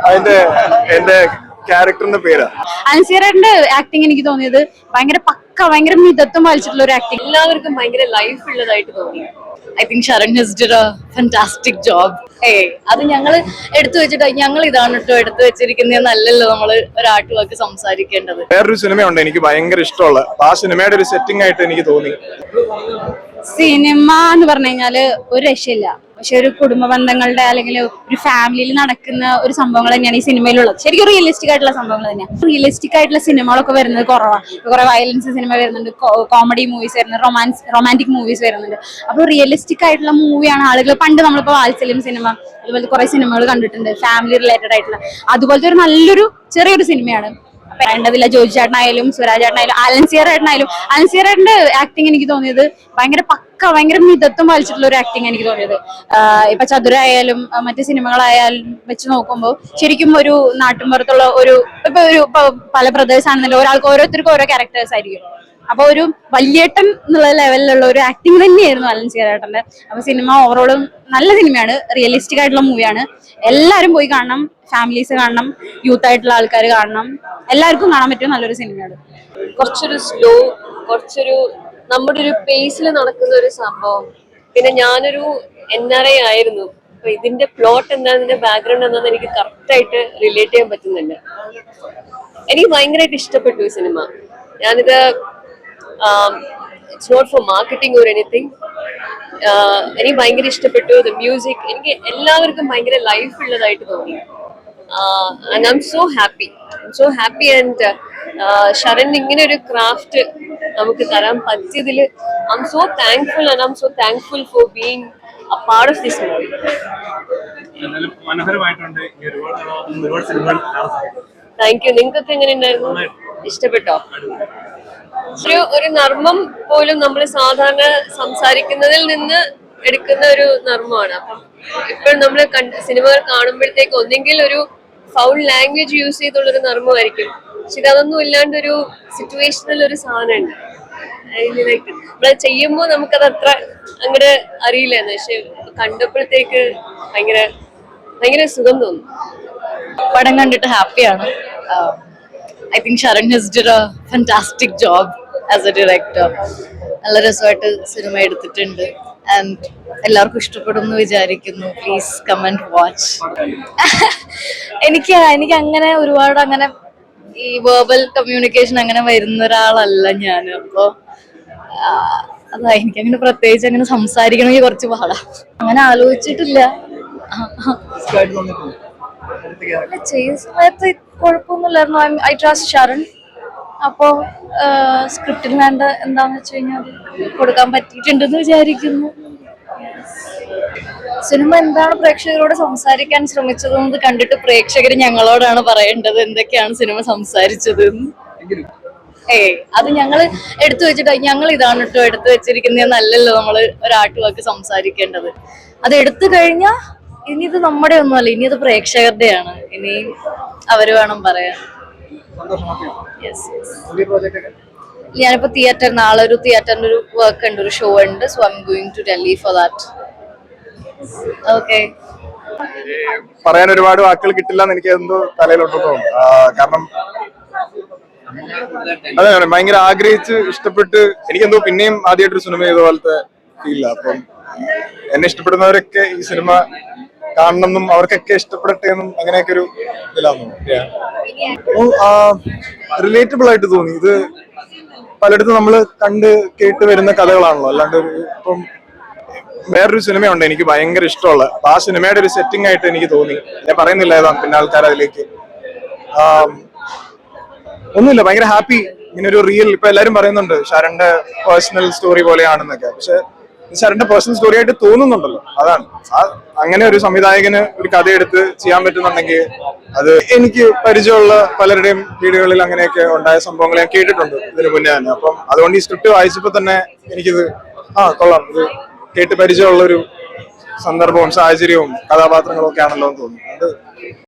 അതിന്റെ എന്റെ ക്യാരക്ടറിന്റെ പേരാ. അൻസീറന്റെ ആക്ടിങ് എനിക്ക് തോന്നിയത് ഭയങ്കര മിതത്വം പാലിച്ചിട്ടുള്ള ഒരു ആക്ടിങ്. എല്ലാവർക്കും ഭയങ്കര ലൈഫ് ഉള്ളതായിട്ട് തോന്നി. I think Sharan has did a fantastic job. അത് ഞങ്ങൾ എടുത്തു വെച്ചിട്ട് ഞങ്ങൾ ഇതാണ് കേട്ടോ എടുത്തു വെച്ചിരിക്കുന്നത് നല്ലല്ലോ നമ്മള് ഒരാട്ട് വാക്ക് സംസാരിക്കേണ്ടത്. വേറൊരു സിനിമയുണ്ട് എനിക്ക് ഭയങ്കര ഇഷ്ടമുള്ള, ആ സിനിമയുടെ ഒരു സെറ്റിംഗ് ആയിട്ട് എനിക്ക് തോന്നി. സിനിമ എന്ന് പറഞ്ഞു കഴിഞ്ഞാല് ഒരു രക്ഷയില്ല. പക്ഷെ ഒരു കുടുംബ ബന്ധങ്ങളുടെ അല്ലെങ്കിൽ ഒരു ഫാമിലിയിൽ നടക്കുന്ന ഒരു സംഭവങ്ങൾ തന്നെയാണ് ഈ സിനിമയിലുള്ളത്. ശരിക്കും റിയലിസ്റ്റിക് ആയിട്ടുള്ള സംഭവങ്ങൾ തന്നെയാണ്. റിയലിസ്റ്റിക് ആയിട്ടുള്ള സിനിമകളൊക്കെ വരുന്നത് കുറവാണ്. കുറെ വയലൻസ് സിനിമ വരുന്നുണ്ട്, കോമഡി മൂവീസ് വരുന്നുണ്ട്, റൊമാൻറ്റിക് മൂവീസ് വരുന്നുണ്ട്. അപ്പൊ റിയലിസ്റ്റിക് ആയിട്ടുള്ള മൂവിയാണ് ആളുകൾ പണ്ട് നമ്മളിപ്പോ വാത്സല്യം സിനിമ അതുപോലെ കുറെ സിനിമകൾ കണ്ടിട്ടുണ്ട് ഫാമിലി റിലേറ്റഡ് ആയിട്ടുള്ള. അതുപോലത്തെ ഒരു നല്ലൊരു ചെറിയൊരു സിനിമയാണ്. വേണ്ടതില്ല ജോജി ചേട്ടനായാലും സുരാജ് ചേട്ടനായാലും അലൻസിയറിന്റെ ആക്ടിങ് എനിക്ക് തോന്നിയത് ഭയങ്കര മിതത്വം പാലിച്ചിട്ടുള്ള ഒരു ആക്ടിങ് എനിക്ക് തോന്നിയത്. ഇപ്പൊ ചതുര ആയാലും മറ്റു സിനിമകളായാലും വെച്ച് നോക്കുമ്പോൾ ശരിക്കും ഒരു നാട്ടിൻപുറത്തുള്ള ഇപ്പൊ പല ബ്രദേഴ്സ് ആണെന്നുണ്ടെങ്കിൽ ഒരാൾക്ക് ഓരോരുത്തർക്കും ഓരോ ക്യാരക്ടേഴ്സ് ആയിരിക്കും. അപ്പൊ ഒരു വല്യേട്ടൻ എന്നുള്ള ലെവലിലുള്ള ഒരു ആക്ടിങ് തന്നെയായിരുന്നു അലൻസിയറേട്ടന്റെ. അപ്പൊ സിനിമ ഓവറോളും നല്ല സിനിമയാണ്, റിയലിസ്റ്റിക് ആയിട്ടുള്ള മൂവിയാണ്. എല്ലാവരും പോയി കാണണം, ഫാമിലീസ് കാണണം, യൂത്ത് ആയിട്ടുള്ള ആൾക്കാർ കാണണം, എല്ലാവർക്കും കാണാൻ പറ്റിയ നല്ലൊരു സിനിമയാണ്. കുറച്ചൊരു സ്ലോ, കുറച്ചൊരു നമ്മുടെ ഒരു പേസിൽ നടക്കുന്ന ഒരു സംഭവം. പിന്നെ ഞാനൊരു NRI ആയിരുന്നു. അപ്പൊ ഇതിന്റെ പ്ലോട്ട് എന്താണ്, ഇതിന്റെ ബാക്ക്ഗ്രൗണ്ട് എന്താണെന്ന് എനിക്ക് കറക്റ്റ് ആയിട്ട് റിലേറ്റ് ചെയ്യാൻ പറ്റുന്നുണ്ട്. എനിക്ക് ഭയങ്കരമായിട്ട് ഇഷ്ടപ്പെട്ടു ഈ സിനിമ. ഞാനിത് it's not for marketing or anything. എനിക്ക് ഭയങ്കര ഇഷ്ടപ്പെട്ടു. ദ മ്യൂസിക് എനിക്ക് എല്ലാവർക്കും ഭയങ്കര ലൈഫ് ഉള്ളതായിട്ട് തോന്നി. And I'm so happy and Sharan ഇങ്ങനെ ഒരു ക്രാഫ്റ്റ് നമുക്ക് തരാൻ പറ്റിയതിൽ I'm so thankful and I'm so thankful for being a part of this movie. Thank you. നിങ്ങൾക്കൊക്കെ എങ്ങനെ ഉണ്ടായിരുന്നു? ഇഷ്ടപ്പെട്ടോ? ഒരു നർമ്മം പോലും നമ്മൾ സാധാരണ സംസാരിക്കുന്നതിൽ നിന്ന് എടുക്കുന്ന ഒരു നർമ്മമാണ്. അപ്പം ഇപ്പോഴും നമ്മൾ സിനിമകൾ കാണുമ്പോഴത്തേക്ക് ഒന്നെങ്കിൽ ഒരു ഫൗൾ ലാംഗ്വേജ് യൂസ് ചെയ്തുള്ളൊരു നർമ്മമായിരിക്കും. പക്ഷെ ഇതൊന്നും ഇല്ലാണ്ട് ഒരു സിറ്റുവേഷണൽ ഒരു സാധനമുണ്ട്. നമ്മളത് ചെയ്യുമ്പോൾ നമുക്കത് അത്ര അങ്ങോട്ട് അറിയില്ലായിരുന്നു. പക്ഷെ കണ്ടപ്പോഴത്തേക്ക് ഭയങ്കര സുഖം തോന്നും. പടം കണ്ടിട്ട് ഹാപ്പിയാണ്. I think Sharan has did a fantastic job as a director. നല്ല രസമായിട്ട് സിനിമ എടുത്തിട്ടുണ്ട്. ആൻഡ് എല്ലാവർക്കും ഇഷ്ടപ്പെടും എന്ന് വിചാരിക്കുന്നു. Please come and watch. എനിക്ക് അങ്ങനെ ഒരുപാട് അങ്ങനെ ഈ വെർബൽ കമ്മ്യൂണിക്കേഷൻ അങ്ങനെ വരുന്ന ഒരാളല്ല ഞാൻ. അപ്പോ അതാ എനിക്കങ്ങനെ പ്രത്യേകിച്ച് അങ്ങനെ സംസാരിക്കണമെങ്കിൽ കുറച്ച് പാടാ. അങ്ങനെ ആലോചിച്ചിട്ടില്ല. ചെയ്യുന്ന സമയത്ത് കുഴപ്പമൊന്നുമില്ലായിരുന്നു. I trust Sharan. അപ്പോ സ്ക്രിപ്റ്റിൽ വേണ്ട എന്താന്ന് വെച്ച് കഴിഞ്ഞാൽ കൊടുക്കാൻ പറ്റിയിട്ടുണ്ടെന്ന് വിചാരിക്കുന്നു. സിനിമ എന്താണ് പ്രേക്ഷകരോട് സംസാരിക്കാൻ ശ്രമിച്ചതെന്ന് കണ്ടിട്ട് പ്രേക്ഷകർ ഞങ്ങളോടാണ് പറയേണ്ടത് എന്തൊക്കെയാണ് സിനിമ സംസാരിച്ചത്. അത് ഞങ്ങൾ എടുത്തു വെച്ചിട്ട് ഞങ്ങൾ ഇതാണ് കേട്ടോ എടുത്തു വെച്ചിരിക്കുന്നത് നല്ലല്ലോ നമ്മള് ഒരാട്ട് വാക്ക് സംസാരിക്കേണ്ടത്. അത് എടുത്തു കഴിഞ്ഞാൽ ഇനി ഇത് നമ്മുടെ ഒന്നുമല്ല, ഇനി ഇത് പ്രേക്ഷകരുടെയാണ്. ഇനി അവര് വേണം പറയാൻ. ഞാനിപ്പോ നാളെ ഒരു തിയേറ്ററിന്റെ ഒരു വർക്ക് ഉണ്ട്, ഒരു ഷോ ഉണ്ട്. So I'm going to Delhi for that. Okay. പറയാൻ ഒരുപാട് വാക്കുകൾ കിട്ടില്ല എന്ന് എനിക്ക് എന്തോ തലയിലുണ്ടെന്ന് തോന്നുന്നു. കാരണം അതെ, ഭയങ്കര ആഗ്രഹിച്ച് ഇഷ്ടപ്പെട്ട് എനിക്കെന്തോ പിന്നെയും ആദ്യമായിട്ടൊരു സിനിമ ചെയ്തപോലത്തെ ഫീലില്ല. അപ്പം എന്നെ ഇഷ്ടപ്പെടുന്നവരൊക്കെ ഈ സിനിമ കാണണമെന്നും അവർക്കൊക്കെ ഇഷ്ടപ്പെടട്ടെ എന്നും അങ്ങനെയൊക്കെ ഒരു ഇതിലാന്നു. റിലേറ്റബിൾ ആയിട്ട് തോന്നി. ഇത് പലയിടത്തും നമ്മൾ കണ്ട് കേട്ട് വരുന്ന കഥകളാണല്ലോ. അല്ലാണ്ട് ഇപ്പം വേറൊരു സിനിമയുണ്ട് എനിക്ക് ഭയങ്കര ഇഷ്ടമുള്ള, ആ സിനിമയുടെ ഒരു സെറ്റിംഗ് ആയിട്ട് എനിക്ക് തോന്നി. ഞാൻ പറയുന്നില്ല ഏതാണ്, പിന്നെ ആൾക്കാർ അതിലേക്ക് ഒന്നുമില്ല. ഭയങ്കര ഹാപ്പി. ഇങ്ങനെ ഒരു റിയൽ, ഇപ്പൊ എല്ലാരും പറയുന്നുണ്ട് ശരണിന്റെ പേഴ്സണൽ സ്റ്റോറി പോലെയാണെന്നൊക്കെ. പക്ഷെ ശരണിന്റെ പേഴ്സണൽ സ്റ്റോറി ആയിട്ട് തോന്നുന്നുണ്ടല്ലോ. അതാണ് അങ്ങനെ ഒരു സംവിധായകന് ഒരു കഥയെടുത്ത് ചെയ്യാൻ പറ്റുന്നുണ്ടെങ്കിൽ അത് എനിക്ക് പരിചയമുള്ള പലരുടെയും വീടുകളിൽ അങ്ങനെയൊക്കെ ഉണ്ടായ സംഭവങ്ങൾ ഞാൻ കേട്ടിട്ടുണ്ട് ഇതിനു മുന്നേ തന്നെ. അപ്പം അതുകൊണ്ട് ഈ സ്ക്രിപ്റ്റ് വായിച്ചപ്പോ തന്നെ എനിക്കിത് കൊള്ളാം, ഇത് കേട്ട് പരിചയമുള്ള ഒരു സന്ദർഭവും സാഹചര്യവും കഥാപാത്രങ്ങളും ഒക്കെ ആണല്ലോ എന്ന് തോന്നുന്നു. അത്